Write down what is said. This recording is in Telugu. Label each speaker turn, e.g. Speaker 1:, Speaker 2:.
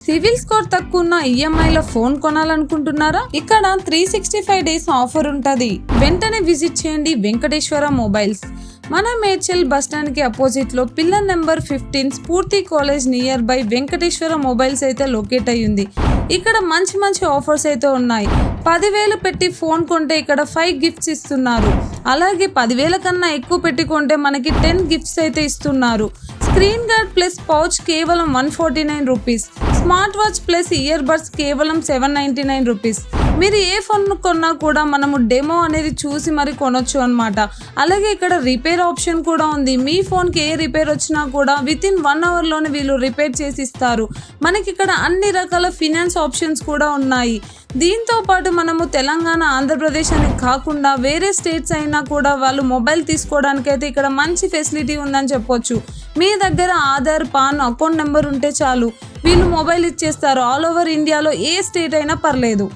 Speaker 1: సివిల్ స్కోర్ తక్కువ ఉన్న ఈఎంఐలో ఫోన్ కొనాలనుకుంటున్నారా? ఇక్కడ 365 డేస్ ఆఫర్ ఉంటది. వెంటనే విజిట్ చేయండి వెంకటేశ్వర మొబైల్స్. మన మేడ్చల్ బస్టాండ్ కి అపోజిట్ లో పిల్లర్ నెంబర్ 15 స్ఫూర్తి college near by Venkateswara mobiles అయితే లొకేట్ అయ్యింది. ఇక్కడ మంచి ఆఫర్స్ అయితే ఉన్నాయి. 10,000 పెట్టి ఫోన్ కొంటే ఇక్కడ 5 గిఫ్ట్స్ ఇస్తున్నారు. అలాగే 10,000 కన్నా ఎక్కువ పెట్టి కొంటే మనకి 10 గిఫ్ట్స్ అయితే ఇస్తున్నారు. స్క్రీన్ గార్డ్ ప్లస్ పౌచ్ కేవలం 149 rupees. Smart watch plus ear buds కేవలం 799 రూపీస్. మీరు ఏ ఫోన్ కొన్నా కూడా మనము డెమో అనేది చూసి మరి కొనొచ్చు అనమాట. అలాగే ఇక్కడ రిపేర్ ఆప్షన్ కూడా ఉంది. మీ ఫోన్కి ఏ రిపేర్ వచ్చినా కూడా వితిన్ 1 అవర్లోనే వీళ్ళు రిపేర్ చేసి ఇస్తారు. మనకి ఇక్కడ అన్ని రకాల ఫినాన్స్ ఆప్షన్స్ కూడా ఉన్నాయి. దీంతో పాటు మనము తెలంగాణ, ఆంధ్రప్రదేశ్ అని కాకుండా వేరే స్టేట్స్ అయినా కూడా వాళ్ళు మొబైల్ తీసుకోవడానికి అయితే ఇక్కడ మంచి ఫెసిలిటీ ఉందని చెప్పొచ్చు. మీ దగ్గర ఆధార్, పాన్, అకౌంట్ నెంబర్ ఉంటే చాలు, వీళ్ళు మొబైల్ ఇచ్చేస్తారు. ఆల్ ఓవర్ ఇండియాలో ఏ స్టేట్ అయినా పర్లేదు.